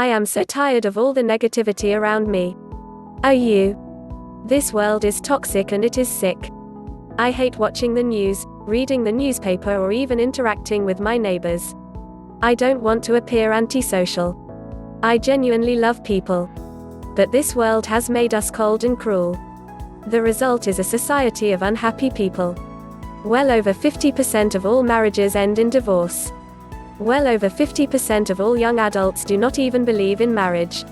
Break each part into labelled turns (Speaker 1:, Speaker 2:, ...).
Speaker 1: I am so tired of all the negativity around me. Are you? This world is toxic and it is sick. I hate watching the news, reading the newspaper, or even interacting with my neighbors. I don't want to appear antisocial. I genuinely love people. But this world has made us cold and cruel. The result is a society of unhappy people. Well over 50% of all marriages end in divorce. Well over 50% of all young adults do not even believe in marriage.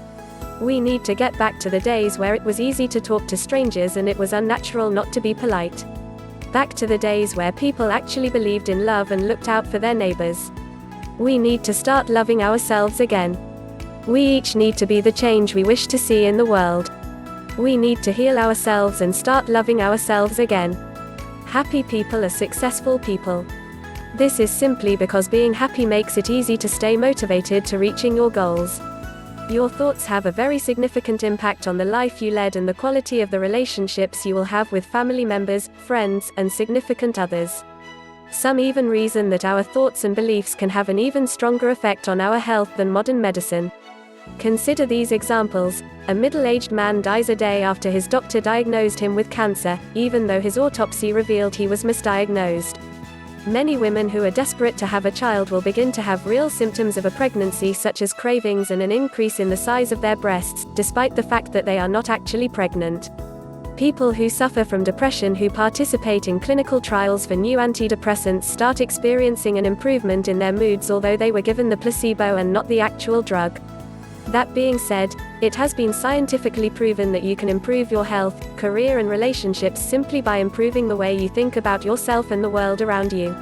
Speaker 1: We need to get back to the days where it was easy to talk to strangers and it was unnatural not to be polite. Back to the days where people actually believed in love and looked out for their neighbors. We need to start loving ourselves again. We each need to be the change we wish to see in the world. We need to heal ourselves and start loving ourselves again. Happy people are successful people. This is simply because being happy makes it easy to stay motivated to reaching your goals. Your thoughts have a very significant impact on the life you led and the quality of the relationships you will have with family members, friends, and significant others. Some even reason that our thoughts and beliefs can have an even stronger effect on our health than modern medicine. Consider these examples. A middle-aged man dies a day after his doctor diagnosed him with cancer, even though his autopsy revealed he was misdiagnosed. Many women who are desperate to have a child will begin to have real symptoms of a pregnancy, such as cravings and an increase in the size of their breasts, despite the fact that they are not actually pregnant. People who suffer from depression who participate in clinical trials for new antidepressants start experiencing an improvement in their moods, although they were given the placebo and not the actual drug. That being said, it has been scientifically proven that you can improve your health, career, and relationships simply by improving the way you think about yourself and the world around you.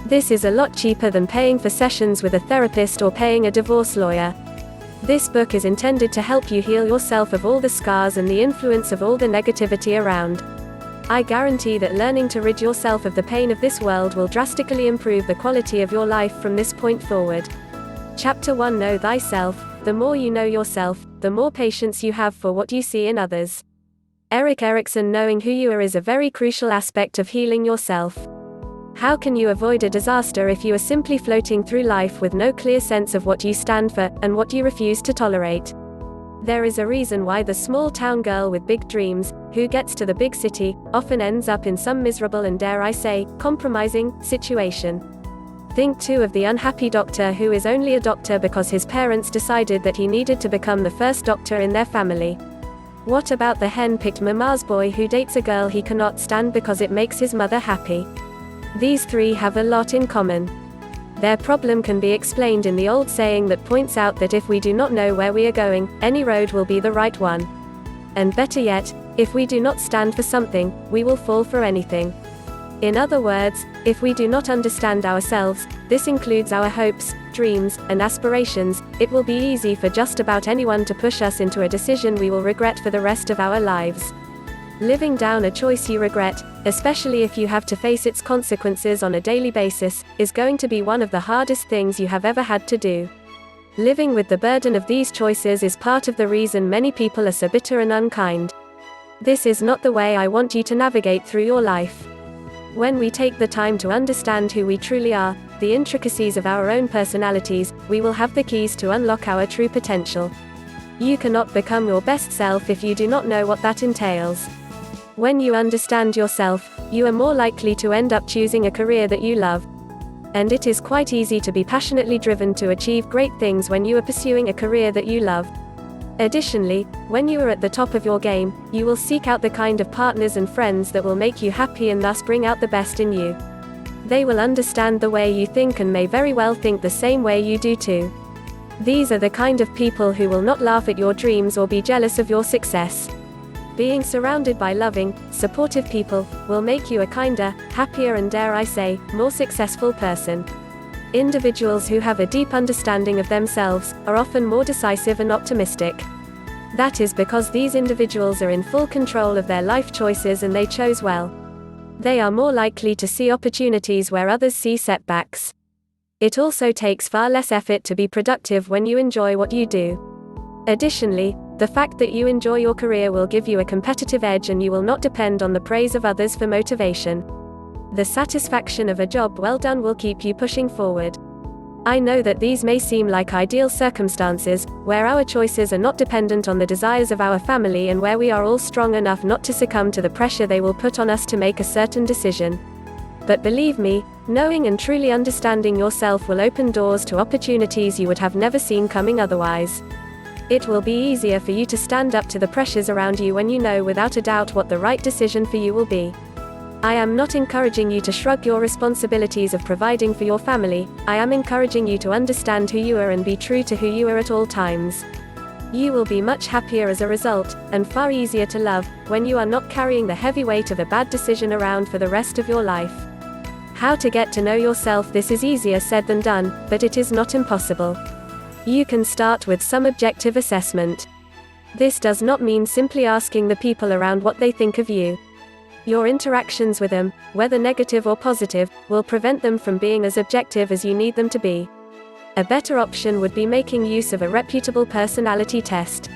Speaker 1: This is a lot cheaper than paying for sessions with a therapist or paying a divorce lawyer. This book is intended to help you heal yourself of all the scars and the influence of all the negativity around. I guarantee that learning to rid yourself of the pain of this world will drastically improve the quality of your life from this point forward. Chapter 1: Know Thyself. The more you know yourself, the more patience you have for what you see in others. Erik Erikson. Knowing who you are is a very crucial aspect of healing yourself. How can you avoid a disaster if you are simply floating through life with no clear sense of what you stand for, and what you refuse to tolerate? There is a reason why the small-town girl with big dreams, who gets to the big city, often ends up in some miserable and, dare I say, compromising situation. Think too of the unhappy doctor who is only a doctor because his parents decided that he needed to become the first doctor in their family. What about the hen-picked mama's boy who dates a girl he cannot stand because it makes his mother happy? These three have a lot in common. Their problem can be explained in the old saying that points out that if we do not know where we are going, any road will be the right one. And better yet, if we do not stand for something, we will fall for anything. In other words, if we do not understand ourselves, this includes our hopes, dreams, and aspirations, it will be easy for just about anyone to push us into a decision we will regret for the rest of our lives. Living down a choice you regret, especially if you have to face its consequences on a daily basis, is going to be one of the hardest things you have ever had to do. Living with the burden of these choices is part of the reason many people are so bitter and unkind. This is not the way I want you to navigate through your life. When we take the time to understand who we truly are, the intricacies of our own personalities, we will have the keys to unlock our true potential. You cannot become your best self if you do not know what that entails. When you understand yourself, you are more likely to end up choosing a career that you love. And it is quite easy to be passionately driven to achieve great things when you are pursuing a career that you love. Additionally, when you are at the top of your game, you will seek out the kind of partners and friends that will make you happy and thus bring out the best in you. They will understand the way you think and may very well think the same way you do too. These are the kind of people who will not laugh at your dreams or be jealous of your success. Being surrounded by loving, supportive people will make you a kinder, happier, and, dare I say, more successful person. Individuals who have a deep understanding of themselves are often more decisive and optimistic. That is because these individuals are in full control of their life choices and they chose well. They are more likely to see opportunities where others see setbacks. It also takes far less effort to be productive when you enjoy what you do. Additionally, the fact that you enjoy your career will give you a competitive edge and you will not depend on the praise of others for motivation. The satisfaction of a job well done will keep you pushing forward. I know that these may seem like ideal circumstances, where our choices are not dependent on the desires of our family and where we are all strong enough not to succumb to the pressure they will put on us to make a certain decision. But believe me, knowing and truly understanding yourself will open doors to opportunities you would have never seen coming otherwise. It will be easier for you to stand up to the pressures around you when you know without a doubt what the right decision for you will be. I am not encouraging you to shrug your responsibilities of providing for your family. I am encouraging you to understand who you are and be true to who you are at all times. You will be much happier as a result, and far easier to love, when you are not carrying the heavy weight of a bad decision around for the rest of your life. How to get to know yourself. This is easier said than done, but it is not impossible. You can start with some objective assessment. This does not mean simply asking the people around what they think of you. Your interactions with them, whether negative or positive, will prevent them from being as objective as you need them to be. A better option would be making use of a reputable personality test.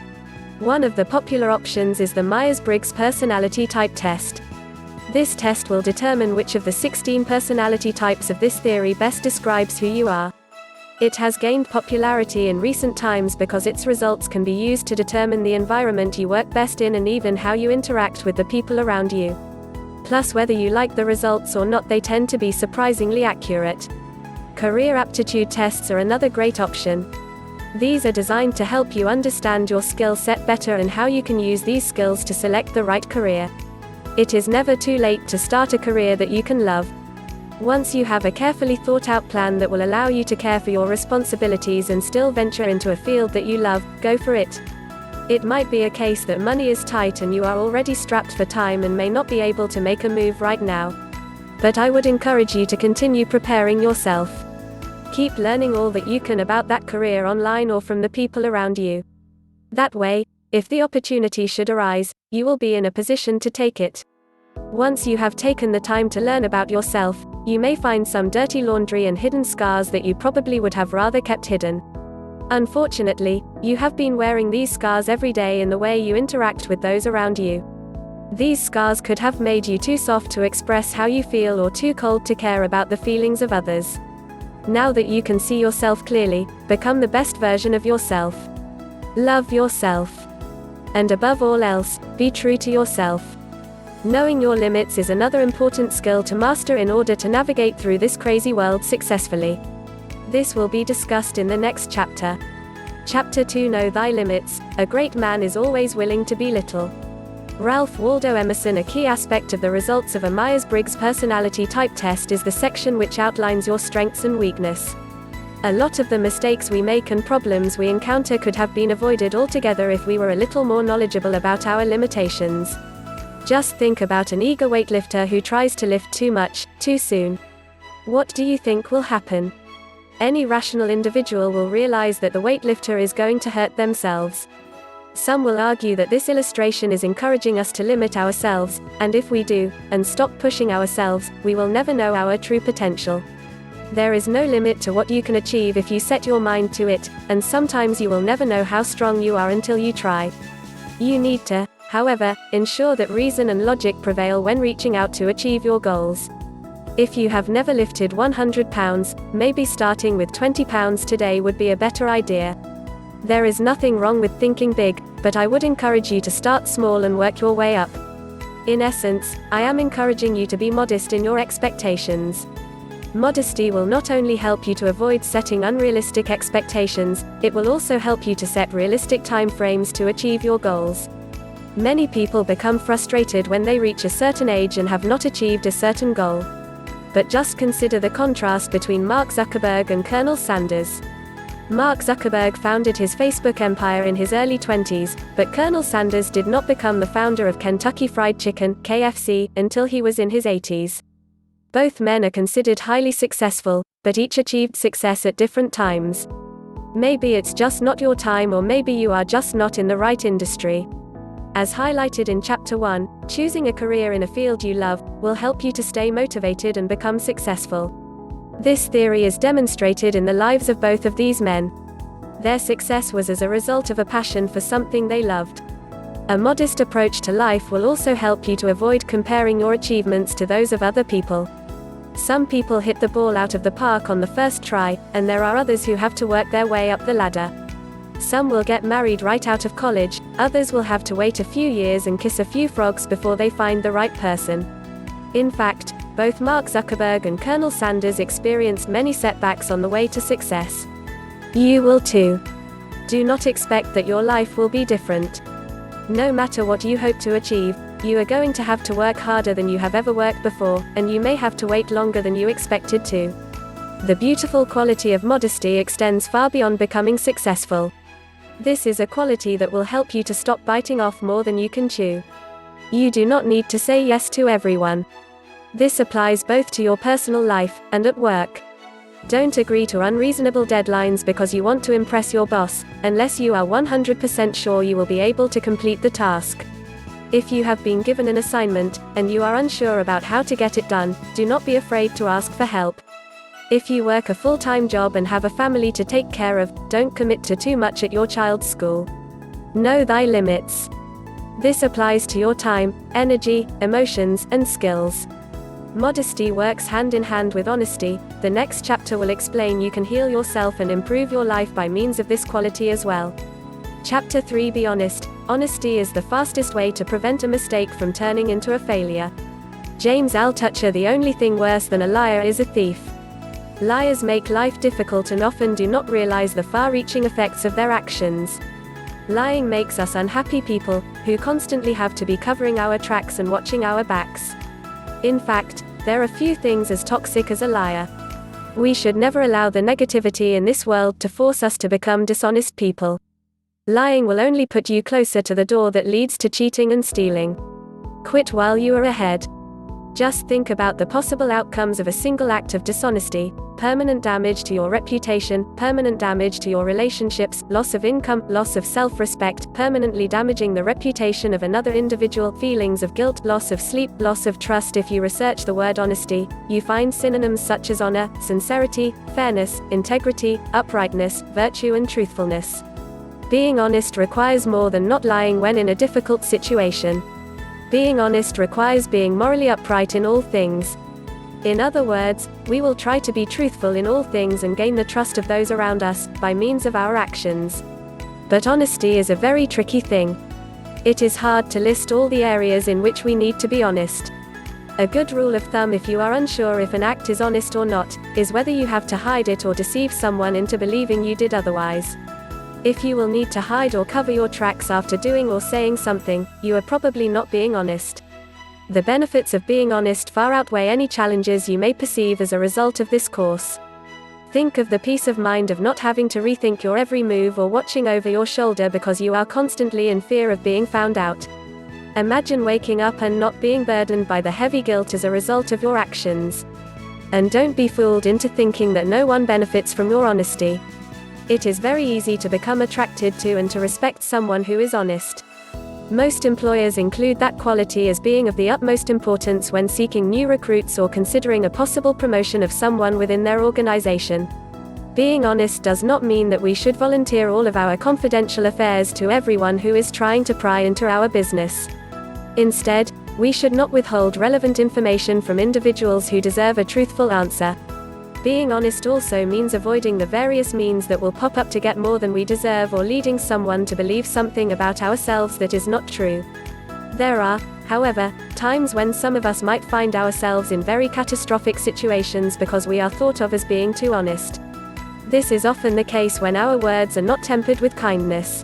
Speaker 1: One of the popular options is the Myers-Briggs personality type test. This test will determine which of the 16 personality types of this theory best describes who you are. It has gained popularity in recent times because its results can be used to determine the environment you work best in and even how you interact with the people around you. Plus, whether you like the results or not, they tend to be surprisingly accurate. Career aptitude tests are another great option. These are designed to help you understand your skill set better and how you can use these skills to select the right career. It is never too late to start a career that you can love. Once you have a carefully thought out plan that will allow you to care for your responsibilities and still venture into a field that you love, go for it. It might be a case that money is tight and you are already strapped for time and may not be able to make a move right now. But I would encourage you to continue preparing yourself. Keep learning all that you can about that career online or from the people around you. That way, if the opportunity should arise, you will be in a position to take it. Once you have taken the time to learn about yourself, you may find some dirty laundry and hidden scars that you probably would have rather kept hidden. Unfortunately, you have been wearing these scars every day in the way you interact with those around you. These scars could have made you too soft to express how you feel or too cold to care about the feelings of others. Now that you can see yourself clearly, become the best version of yourself. Love yourself. And above all else, be true to yourself. Knowing your limits is another important skill to master in order to navigate through this crazy world successfully. This will be discussed in the next chapter. Chapter 2. Know thy limits. A great man is always willing to be little. Ralph Waldo Emerson. A key aspect of the results of a Myers-Briggs personality type test is the section which outlines your strengths and weakness. A lot of the mistakes we make and problems we encounter could have been avoided altogether if we were a little more knowledgeable about our limitations. Just think about an eager weightlifter who tries to lift too much, too soon. What do you think will happen? Any rational individual will realize that the weightlifter is going to hurt themselves. Some will argue that this illustration is encouraging us to limit ourselves, and if we do, and stop pushing ourselves, we will never know our true potential. There is no limit to what you can achieve if you set your mind to it, and sometimes you will never know how strong you are until you try. You need to, however, ensure that reason and logic prevail when reaching out to achieve your goals. If you have never lifted 100 pounds, maybe starting with 20 pounds today would be a better idea. There is nothing wrong with thinking big, but I would encourage you to start small and work your way up. In essence, I am encouraging you to be modest in your expectations. Modesty will not only help you to avoid setting unrealistic expectations, it will also help you to set realistic time frames to achieve your goals. Many people become frustrated when they reach a certain age and have not achieved a certain goal. But just consider the contrast between Mark Zuckerberg and Colonel Sanders. Mark Zuckerberg founded his Facebook empire in his early 20s, but Colonel Sanders did not become the founder of Kentucky Fried Chicken, KFC, until he was in his 80s. Both men are considered highly successful, but each achieved success at different times. Maybe it's just not your time, or maybe you are just not in the right industry. As highlighted in Chapter 1, choosing a career in a field you love will help you to stay motivated and become successful. This theory is demonstrated in the lives of both of these men. Their success was as a result of a passion for something they loved. A modest approach to life will also help you to avoid comparing your achievements to those of other people. Some people hit the ball out of the park on the first try, and there are others who have to work their way up the ladder. Some will get married right out of college, others will have to wait a few years and kiss a few frogs before they find the right person. In fact, both Mark Zuckerberg and Colonel Sanders experienced many setbacks on the way to success. You will too. Do not expect that your life will be different. No matter what you hope to achieve, you are going to have to work harder than you have ever worked before, and you may have to wait longer than you expected to. The beautiful quality of modesty extends far beyond becoming successful. This is a quality that will help you to stop biting off more than you can chew. You do not need to say yes to everyone. This applies both to your personal life and at work. Don't agree to unreasonable deadlines because you want to impress your boss, unless you are 100% sure you will be able to complete the task. If you have been given an assignment, and you are unsure about how to get it done, do not be afraid to ask for help. If you work a full-time job and have a family to take care of, don't commit to too much at your child's school. Know thy limits. This applies to your time, energy, emotions, and skills. Modesty works hand in hand with honesty. The next chapter will explain you can heal yourself and improve your life by means of this quality as well. Chapter 3 Be honest. Honesty is the fastest way to prevent a mistake from turning into a failure. James Altucher The only thing worse than a liar is a thief. Liars make life difficult and often do not realize the far-reaching effects of their actions. Lying makes us unhappy people, who constantly have to be covering our tracks and watching our backs. In fact, there are few things as toxic as a liar. We should never allow the negativity in this world to force us to become dishonest people. Lying will only put you closer to the door that leads to cheating and stealing. Quit while you are ahead. Just think about the possible outcomes of a single act of dishonesty: permanent damage to your reputation, permanent damage to your relationships, loss of income, loss of self-respect, permanently damaging the reputation of another individual, feelings of guilt, loss of sleep, loss of trust. If you research the word honesty, you find synonyms such as honor, sincerity, fairness, integrity, uprightness, virtue, and truthfulness. Being honest requires more than not lying when in a difficult situation. Being honest requires being morally upright in all things. In other words, we will try to be truthful in all things and gain the trust of those around us, by means of our actions. But honesty is a very tricky thing. It is hard to list all the areas in which we need to be honest. A good rule of thumb if you are unsure if an act is honest or not, is whether you have to hide it or deceive someone into believing you did otherwise. If you will need to hide or cover your tracks after doing or saying something, you are probably not being honest. The benefits of being honest far outweigh any challenges you may perceive as a result of this course. Think of the peace of mind of not having to rethink your every move or watching over your shoulder because you are constantly in fear of being found out. Imagine waking up and not being burdened by the heavy guilt as a result of your actions. And don't be fooled into thinking that no one benefits from your honesty. It is very easy to become attracted to and to respect someone who is honest. Most employers include that quality as being of the utmost importance when seeking new recruits or considering a possible promotion of someone within their organization. Being honest does not mean that we should volunteer all of our confidential affairs to everyone who is trying to pry into our business. Instead, we should not withhold relevant information from individuals who deserve a truthful answer. Being honest also means avoiding the various means that will pop up to get more than we deserve or leading someone to believe something about ourselves that is not true. There are, however, times when some of us might find ourselves in very catastrophic situations because we are thought of as being too honest. This is often the case when our words are not tempered with kindness.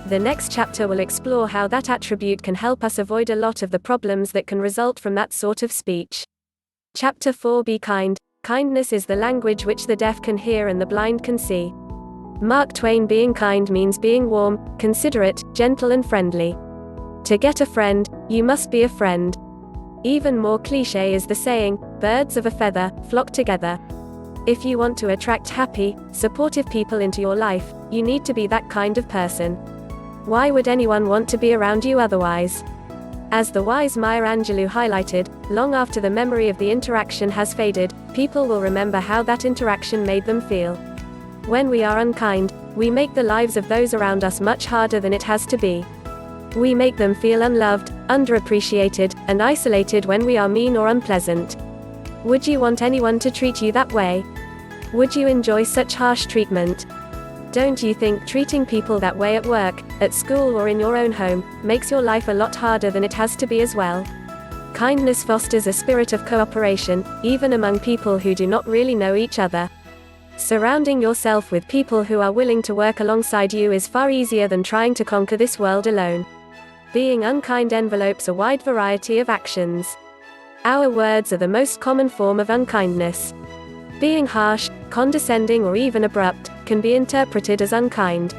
Speaker 1: The next chapter will explore how that attribute can help us avoid a lot of the problems that can result from that sort of speech. Chapter 4 Be kind. Kindness is the language which the deaf can hear and the blind can see. Mark Twain Being kind means being warm, considerate, gentle and friendly. To get a friend, you must be a friend. Even more cliché is the saying, birds of a feather flock together. If you want to attract happy, supportive people into your life, you need to be that kind of person. Why would anyone want to be around you otherwise? As the wise Maya Angelou highlighted, long after the memory of the interaction has faded, people will remember how that interaction made them feel. When we are unkind, we make the lives of those around us much harder than it has to be. We make them feel unloved, underappreciated, and isolated when we are mean or unpleasant. Would you want anyone to treat you that way? Would you enjoy such harsh treatment? Don't you think treating people that way at work, at school or in your own home, makes your life a lot harder than it has to be as well? Kindness fosters a spirit of cooperation, even among people who do not really know each other. Surrounding yourself with people who are willing to work alongside you is far easier than trying to conquer this world alone. Being unkind envelopes a wide variety of actions. Our words are the most common form of unkindness. Being harsh, condescending or even abrupt, can be interpreted as unkind.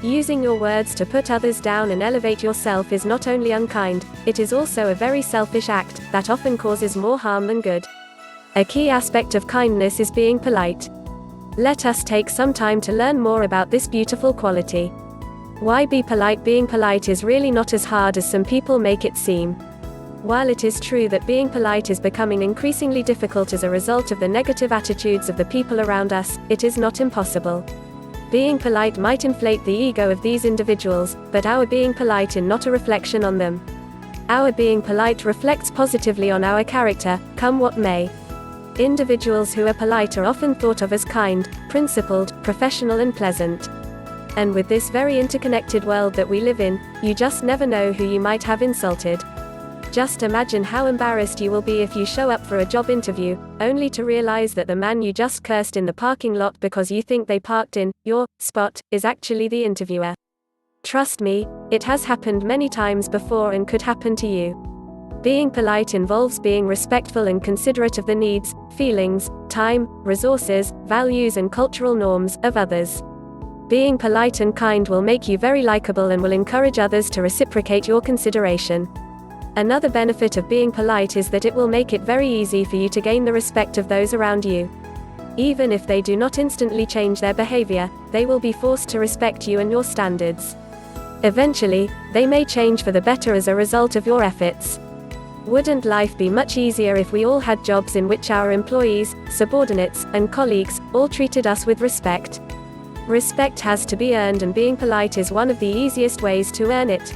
Speaker 1: Using your words to put others down and elevate yourself is not only unkind, it is also a very selfish act, that often causes more harm than good. A key aspect of kindness is being polite. Let us take some time to learn more about this beautiful quality. Why be polite? Being polite is really not as hard as some people make it seem. While it is true that being polite is becoming increasingly difficult as a result of the negative attitudes of the people around us, it is not impossible. Being polite might inflate the ego of these individuals, but our being polite is not a reflection on them. Our being polite reflects positively on our character, come what may. Individuals who are polite are often thought of as kind, principled, professional and pleasant. And with this very interconnected world that we live in, you just never know who you might have insulted. Just imagine how embarrassed you will be if you show up for a job interview, only to realize that the man you just cursed in the parking lot because you think they parked in your spot is actually the interviewer. Trust me, it has happened many times before and could happen to you. Being polite involves being respectful and considerate of the needs, feelings, time, resources, values and cultural norms of others. Being polite and kind will make you very likable and will encourage others to reciprocate your consideration. Another benefit of being polite is that it will make it very easy for you to gain the respect of those around you. Even if they do not instantly change their behavior, they will be forced to respect you and your standards. Eventually, they may change for the better as a result of your efforts. Wouldn't life be much easier if we all had jobs in which our employees, subordinates, and colleagues all treated us with respect? Respect has to be earned, and being polite is one of the easiest ways to earn it.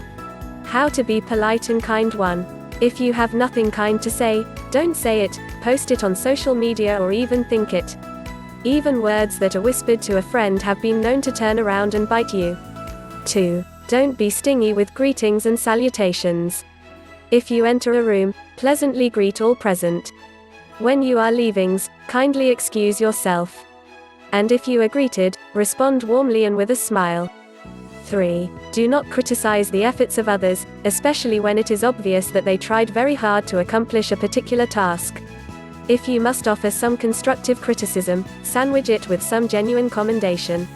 Speaker 1: How to be polite and kind. 1. If you have nothing kind to say, don't say it, post it on social media or even think it. Even words that are whispered to a friend have been known to turn around and bite you. 2. Don't be stingy with greetings and salutations. If you enter a room, pleasantly greet all present. When you are leaving, kindly excuse yourself. And if you are greeted, respond warmly and with a smile. 3. Do not criticize the efforts of others, especially when it is obvious that they tried very hard to accomplish a particular task. If you must offer some constructive criticism, sandwich it with some genuine commendation.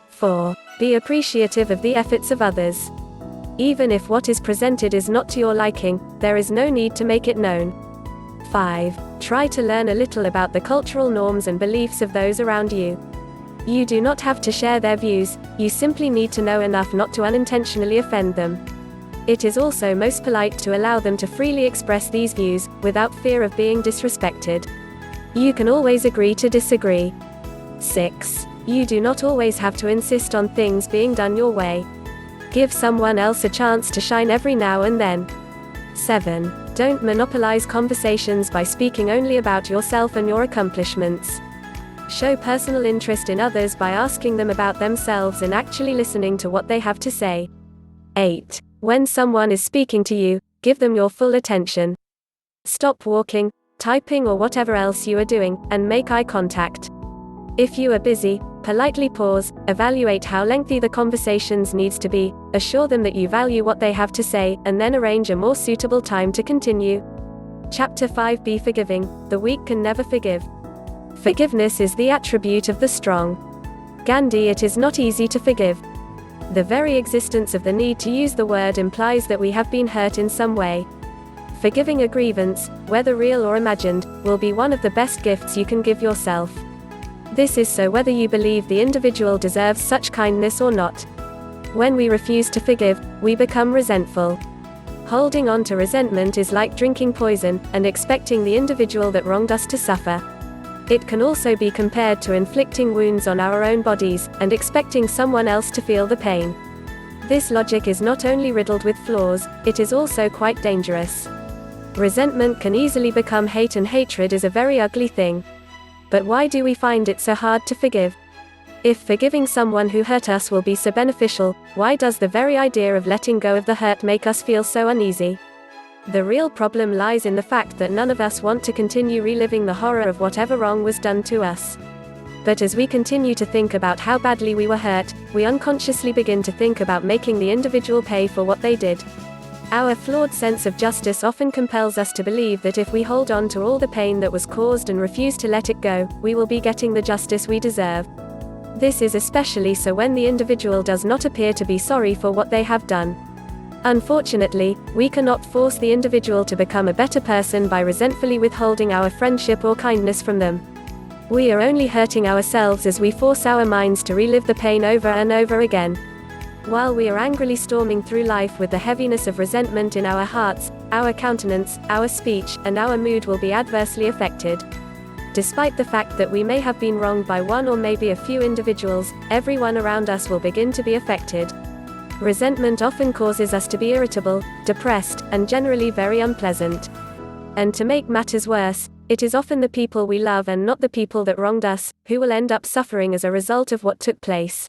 Speaker 1: 4. Be appreciative of the efforts of others. Even if what is presented is not to your liking, there is no need to make it known. 5. Try to learn a little about the cultural norms and beliefs of those around you. You do not have to share their views, you simply need to know enough not to unintentionally offend them. It is also most polite to allow them to freely express these views, without fear of being disrespected. You can always agree to disagree. 6. You do not always have to insist on things being done your way. Give someone else a chance to shine every now and then. 7. Don't monopolize conversations by speaking only about yourself and your accomplishments. Show personal interest in others by asking them about themselves and actually listening to what they have to say. 8. When someone is speaking to you, give them your full attention. Stop walking, typing or whatever else you are doing, and make eye contact. If you are busy, politely pause, evaluate how lengthy the conversations needs to be, assure them that you value what they have to say, and then arrange a more suitable time to continue. Chapter 5. Be forgiving. The weak can never forgive. Forgiveness is the attribute of the strong. Gandhi. It is not easy to forgive. The very existence of the need to use the word implies that we have been hurt in some way. Forgiving a grievance, whether real or imagined, will be one of the best gifts you can give yourself. This is so whether you believe the individual deserves such kindness or not. When we refuse to forgive, we become resentful. Holding on to resentment is like drinking poison, and expecting the individual that wronged us to suffer. It can also be compared to inflicting wounds on our own bodies, and expecting someone else to feel the pain. This logic is not only riddled with flaws, it is also quite dangerous. Resentment can easily become hate, and hatred is a very ugly thing. But why do we find it so hard to forgive? If forgiving someone who hurt us will be so beneficial, why does the very idea of letting go of the hurt make us feel so uneasy? The real problem lies in the fact that none of us want to continue reliving the horror of whatever wrong was done to us. But as we continue to think about how badly we were hurt, we unconsciously begin to think about making the individual pay for what they did. Our flawed sense of justice often compels us to believe that if we hold on to all the pain that was caused and refuse to let it go, we will be getting the justice we deserve. This is especially so when the individual does not appear to be sorry for what they have done. Unfortunately, we cannot force the individual to become a better person by resentfully withholding our friendship or kindness from them. We are only hurting ourselves as we force our minds to relive the pain over and over again. While we are angrily storming through life with the heaviness of resentment in our hearts, our countenance, our speech, and our mood will be adversely affected. Despite the fact that we may have been wronged by one or maybe a few individuals, everyone around us will begin to be affected. Resentment often causes us to be irritable, depressed, and generally very unpleasant. And to make matters worse, it is often the people we love and not the people that wronged us, who will end up suffering as a result of what took place.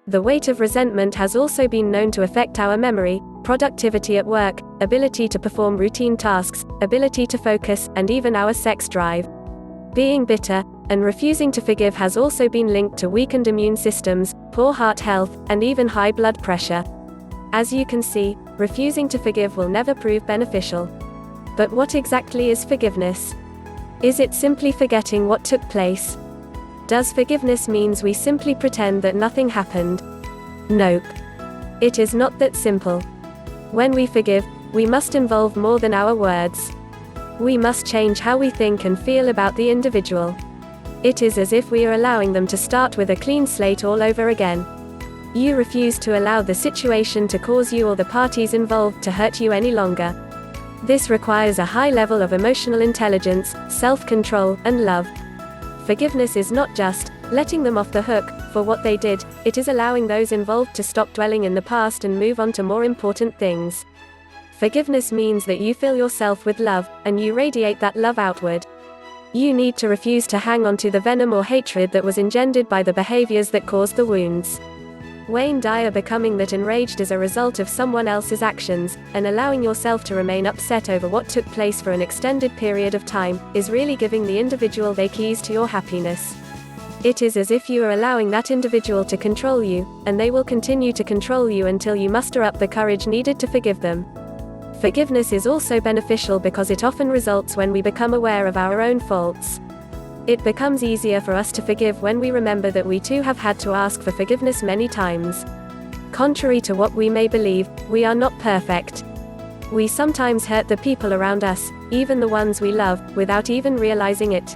Speaker 1: The weight of resentment has also been known to affect our memory, productivity at work, ability to perform routine tasks, ability to focus, and even our sex drive. Being bitter and refusing to forgive has also been linked to weakened immune systems, poor heart health, and even high blood pressure. As you can see, refusing to forgive will never prove beneficial. But what exactly is forgiveness? Is it simply forgetting what took place? Does forgiveness means we simply pretend that nothing happened? Nope. It is not that simple. When we forgive, we must involve more than our words. We must change how we think and feel about the individual. It is as if we are allowing them to start with a clean slate all over again. You refuse to allow the situation to cause you or the parties involved to hurt you any longer. This requires a high level of emotional intelligence, self-control, and love. Forgiveness is not just letting them off the hook for what they did, it is allowing those involved to stop dwelling in the past and move on to more important things. Forgiveness means that you fill yourself with love, and you radiate that love outward. You need to refuse to hang on to the venom or hatred that was engendered by the behaviors that caused the wounds. Wayne Dyer becoming that enraged as a result of someone else's actions, and allowing yourself to remain upset over what took place for an extended period of time, is really giving the individual the keys to your happiness. It is as if you are allowing that individual to control you, and they will continue to control you until you muster up the courage needed to forgive them. Forgiveness is also beneficial because it often results when we become aware of our own faults. It becomes easier for us to forgive when we remember that we too have had to ask for forgiveness many times. Contrary to what we may believe, we are not perfect. We sometimes hurt the people around us, even the ones we love, without even realizing it.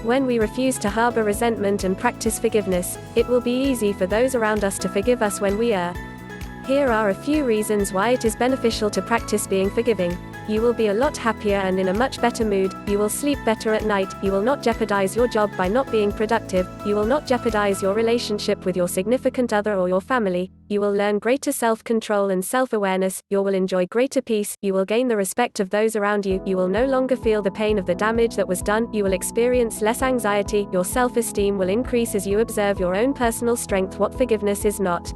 Speaker 1: When we refuse to harbor resentment and practice forgiveness, it will be easy for those around us to forgive us when we err. Here are a few reasons why it is beneficial to practice being forgiving. You will be a lot happier and in a much better mood, you will sleep better at night, you will not jeopardize your job by not being productive, you will not jeopardize your relationship with your significant other or your family, you will learn greater self-control and self-awareness, you will enjoy greater peace, you will gain the respect of those around you, you will no longer feel the pain of the damage that was done, you will experience less anxiety, your self-esteem will increase as you observe your own personal strength. What forgiveness is not.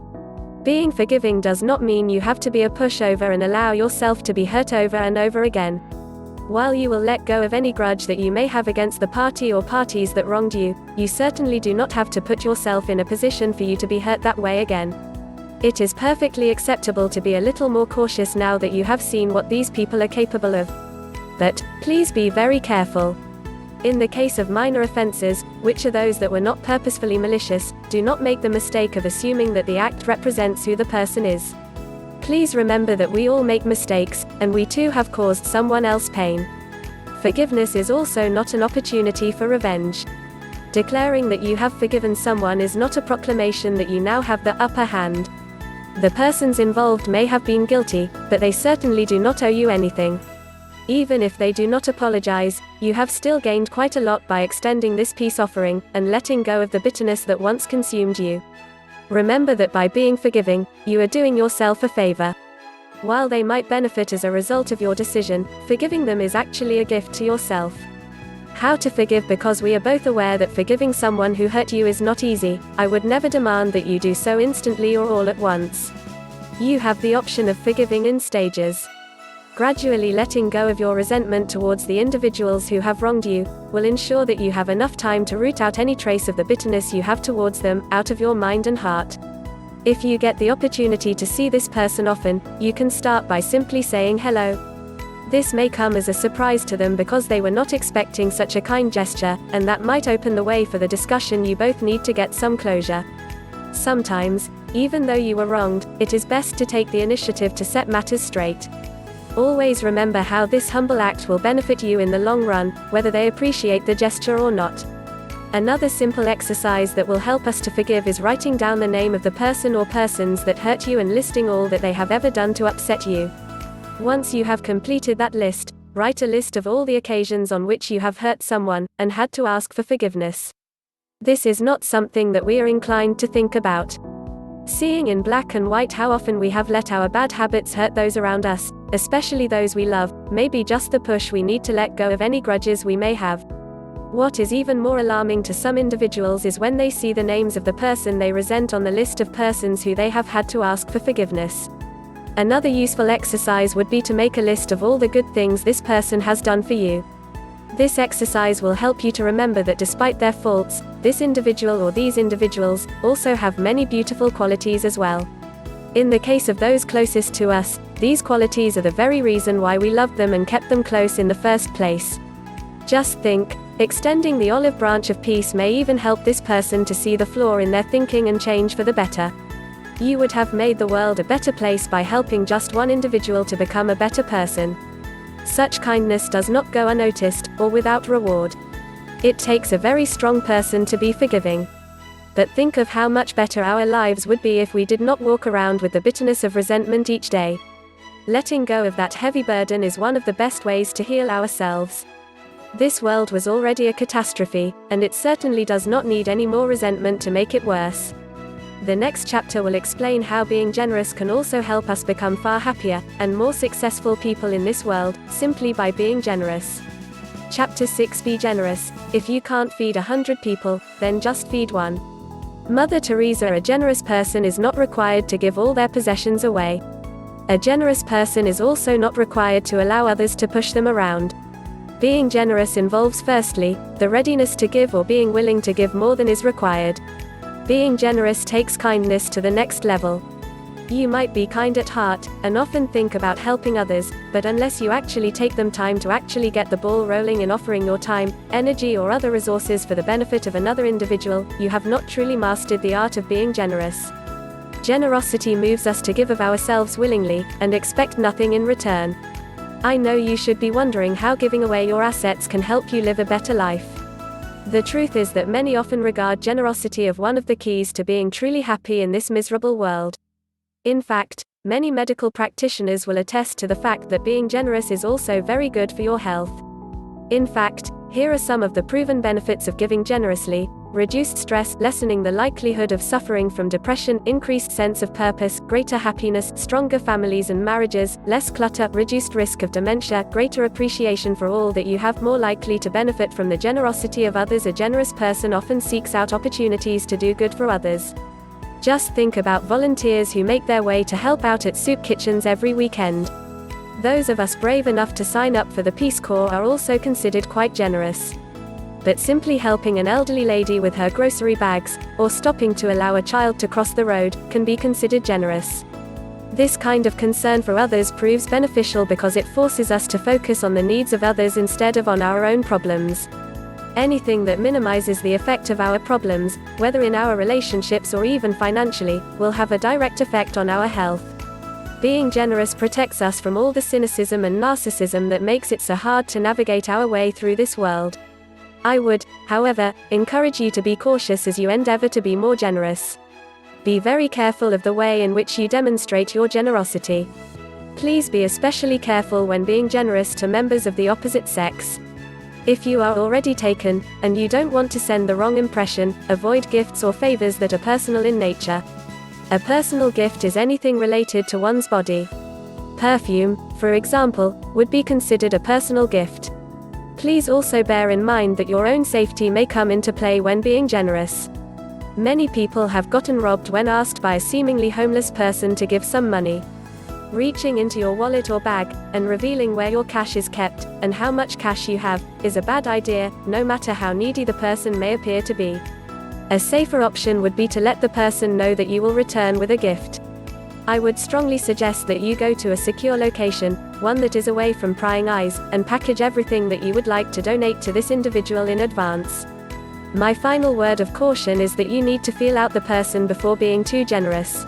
Speaker 1: Being forgiving does not mean you have to be a pushover and allow yourself to be hurt over and over again. While you will let go of any grudge that you may have against the party or parties that wronged you, you certainly do not have to put yourself in a position for you to be hurt that way again. It is perfectly acceptable to be a little more cautious now that you have seen what these people are capable of. But please be very careful. In the case of minor offenses, which are those that were not purposefully malicious, do not make the mistake of assuming that the act represents who the person is. Please remember that we all make mistakes, and we too have caused someone else pain. Forgiveness is also not an opportunity for revenge. Declaring that you have forgiven someone is not a proclamation that you now have the upper hand. The persons involved may have been guilty, but they certainly do not owe you anything. Even if they do not apologize, you have still gained quite a lot by extending this peace offering, and letting go of the bitterness that once consumed you. Remember that by being forgiving, you are doing yourself a favor. While they might benefit as a result of your decision, forgiving them is actually a gift to yourself. How to forgive? Because we are both aware that forgiving someone who hurt you is not easy, I would never demand that you do so instantly or all at once. You have the option of forgiving in stages. Gradually letting go of your resentment towards the individuals who have wronged you will ensure that you have enough time to root out any trace of the bitterness you have towards them out of your mind and heart. If you get the opportunity to see this person often, you can start by simply saying hello. This may come as a surprise to them because they were not expecting such a kind gesture, and that might open the way for the discussion you both need to get some closure. Sometimes, even though you were wronged, it is best to take the initiative to set matters straight. Always remember how this humble act will benefit you in the long run, whether they appreciate the gesture or not. Another simple exercise that will help us to forgive is writing down the name of the person or persons that hurt you and listing all that they have ever done to upset you. Once you have completed that list, write a list of all the occasions on which you have hurt someone, and had to ask for forgiveness. This is not something that we are inclined to think about. Seeing in black and white how often we have let our bad habits hurt those around us, especially those we love, may be just the push we need to let go of any grudges we may have. What is even more alarming to some individuals is when they see the names of the person they resent on the list of persons who they have had to ask for forgiveness. Another useful exercise would be to make a list of all the good things this person has done for you. This exercise will help you to remember that despite their faults, this individual or these individuals also have many beautiful qualities as well. In the case of those closest to us, these qualities are the very reason why we loved them and kept them close in the first place. Just think, extending the olive branch of peace may even help this person to see the flaw in their thinking and change for the better. You would have made the world a better place by helping just one individual to become a better person. Such kindness does not go unnoticed, or without reward. It takes a very strong person to be forgiving. But think of how much better our lives would be if we did not walk around with the bitterness of resentment each day. Letting go of that heavy burden is one of the best ways to heal ourselves. This world was already a catastrophe, and it certainly does not need any more resentment to make it worse. The next chapter will explain how being generous can also help us become far happier and more successful people in this world, simply by being generous. Chapter 6: Be generous. If you can't feed 100 people, then just feed one. Mother Teresa: a generous person is not required to give all their possessions away. A generous person is also not required to allow others to push them around. Being generous involves firstly, the readiness to give or being willing to give more than is required. Being generous takes kindness to the next level. You might be kind at heart, and often think about helping others, but unless you actually take them time to actually get the ball rolling in offering your time, energy or other resources for the benefit of another individual, you have not truly mastered the art of being generous. Generosity moves us to give of ourselves willingly, and expect nothing in return. I know you should be wondering how giving away your assets can help you live a better life. The truth is that many often regard generosity as one of the keys to being truly happy in this miserable world. In fact, many medical practitioners will attest to the fact that being generous is also very good for your health. In fact, here are some of the proven benefits of giving generously: reduced stress, lessening the likelihood of suffering from depression, increased sense of purpose, greater happiness, stronger families and marriages, less clutter, reduced risk of dementia, greater appreciation for all that you have, more likely to benefit from the generosity of others. A generous person often seeks out opportunities to do good for others. Just think about volunteers who make their way to help out at soup kitchens every weekend. Those of us brave enough to sign up for the Peace Corps are also considered quite generous. But simply helping an elderly lady with her grocery bags, or stopping to allow a child to cross the road, can be considered generous. This kind of concern for others proves beneficial because it forces us to focus on the needs of others instead of on our own problems. Anything that minimizes the effect of our problems, whether in our relationships or even financially, will have a direct effect on our health. Being generous protects us from all the cynicism and narcissism that makes it so hard to navigate our way through this world. I would, however, encourage you to be cautious as you endeavor to be more generous. Be very careful of the way in which you demonstrate your generosity. Please be especially careful when being generous to members of the opposite sex. If you are already taken, and you don't want to send the wrong impression, avoid gifts or favors that are personal in nature. A personal gift is anything related to one's body. Perfume, for example, would be considered a personal gift. Please also bear in mind that your own safety may come into play when being generous. Many people have gotten robbed when asked by a seemingly homeless person to give some money. Reaching into your wallet or bag, and revealing where your cash is kept, and how much cash you have, is a bad idea, no matter how needy the person may appear to be. A safer option would be to let the person know that you will return with a gift. I would strongly suggest that you go to a secure location, one that is away from prying eyes, and package everything that you would like to donate to this individual in advance. My final word of caution is that you need to feel out the person before being too generous.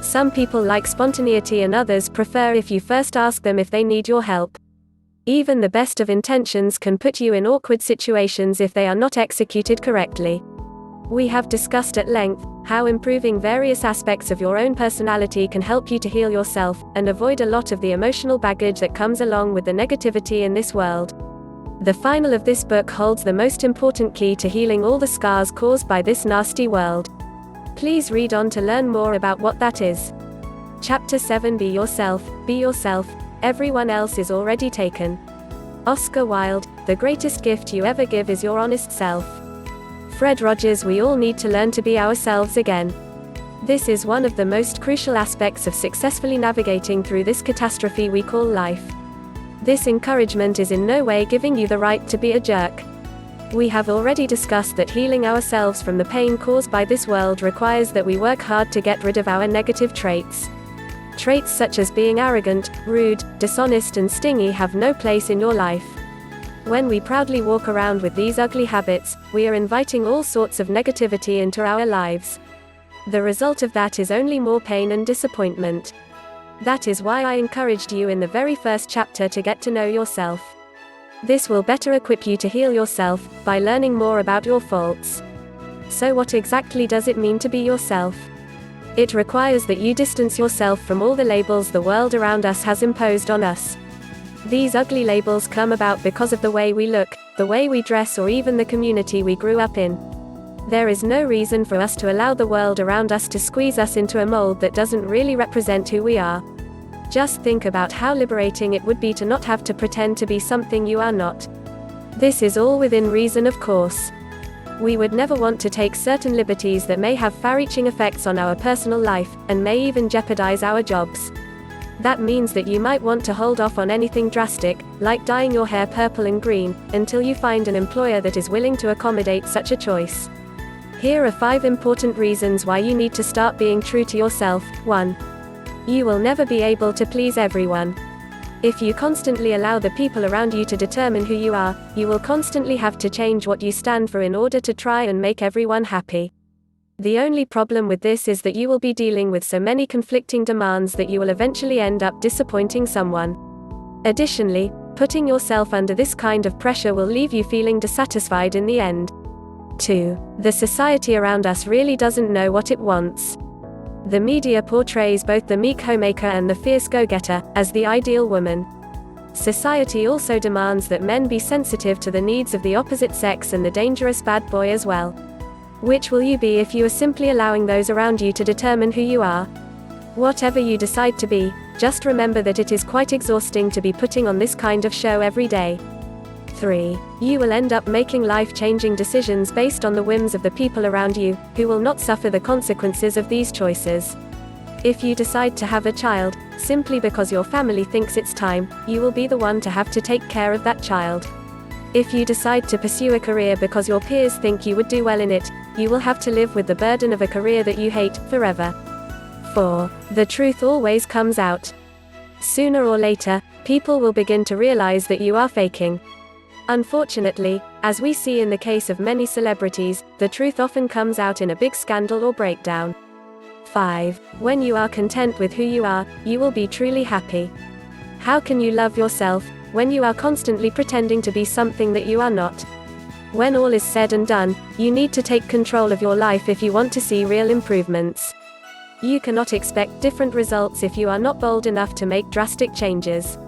Speaker 1: Some people like spontaneity and others prefer if you first ask them if they need your help. Even the best of intentions can put you in awkward situations if they are not executed correctly. We have discussed at length how improving various aspects of your own personality can help you to heal yourself, and avoid a lot of the emotional baggage that comes along with the negativity in this world. The final of this book holds the most important key to healing all the scars caused by this nasty world. Please read on to learn more about what that is. Chapter 7. Be yourself, everyone else is already taken. Oscar Wilde. The greatest gift you ever give is your honest self. Fred Rogers. We all need to learn to be ourselves again. This is one of the most crucial aspects of successfully navigating through this catastrophe we call life. This encouragement is in no way giving you the right to be a jerk. We have already discussed that healing ourselves from the pain caused by this world requires that we work hard to get rid of our negative traits. Traits such as being arrogant, rude, dishonest and stingy have no place in your life. When we proudly walk around with these ugly habits, we are inviting all sorts of negativity into our lives. The result of that is only more pain and disappointment. That is why I encouraged you in the very first chapter to get to know yourself. This will better equip you to heal yourself, by learning more about your faults. So what exactly does it mean to be yourself? It requires that you distance yourself from all the labels the world around us has imposed on us. These ugly labels come about because of the way we look, the way we dress or even the community we grew up in. There is no reason for us to allow the world around us to squeeze us into a mold that doesn't really represent who we are. Just think about how liberating it would be to not have to pretend to be something you are not. This is all within reason, of course. We would never want to take certain liberties that may have far-reaching effects on our personal life, and may even jeopardize our jobs. That means that you might want to hold off on anything drastic, like dyeing your hair purple and green, until you find an employer that is willing to accommodate such a choice. Here are 5 important reasons why you need to start being true to yourself. 1. You will never be able to please everyone. If you constantly allow the people around you to determine who you are, you will constantly have to change what you stand for in order to try and make everyone happy. The only problem with this is that you will be dealing with so many conflicting demands that you will eventually end up disappointing someone. Additionally, putting yourself under this kind of pressure will leave you feeling dissatisfied in the end. 2. The society around us really doesn't know what it wants. The media portrays both the meek homemaker and the fierce go-getter as the ideal woman. Society also demands that men be sensitive to the needs of the opposite sex and the dangerous bad boy as well. Which will you be if you are simply allowing those around you to determine who you are? Whatever you decide to be, just remember that it is quite exhausting to be putting on this kind of show every day. 3. You will end up making life-changing decisions based on the whims of the people around you, who will not suffer the consequences of these choices. If you decide to have a child, simply because your family thinks it's time, you will be the one to have to take care of that child. If you decide to pursue a career because your peers think you would do well in it, you will have to live with the burden of a career that you hate, forever. 4. The truth always comes out. Sooner or later, people will begin to realize that you are faking. Unfortunately, as we see in the case of many celebrities, the truth often comes out in a big scandal or breakdown. 5. When you are content with who you are, you will be truly happy. How can you love yourself when you are constantly pretending to be something that you are not? When all is said and done, you need to take control of your life if you want to see real improvements. You cannot expect different results if you are not bold enough to make drastic changes.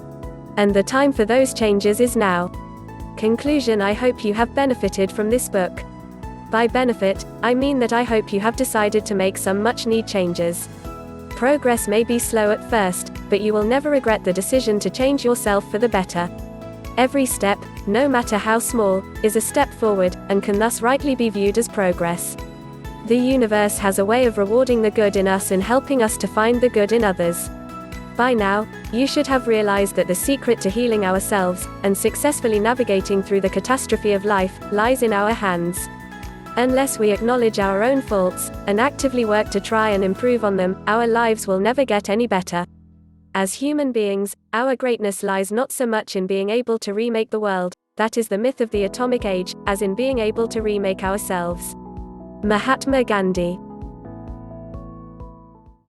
Speaker 1: And the time for those changes is now. Conclusion: I hope you have benefited from this book. By benefit, I mean that I hope you have decided to make some much-needed changes. Progress may be slow at first, but you will never regret the decision to change yourself for the better. Every step, no matter how small, is a step forward, and can thus rightly be viewed as progress. The universe has a way of rewarding the good in us and helping us to find the good in others. By now, you should have realized that the secret to healing ourselves, and successfully navigating through the catastrophe of life, lies in our hands. Unless we acknowledge our own faults, and actively work to try and improve on them, our lives will never get any better. As human beings, our greatness lies not so much in being able to remake the world, that is the myth of the atomic age, as in being able to remake ourselves. Mahatma Gandhi.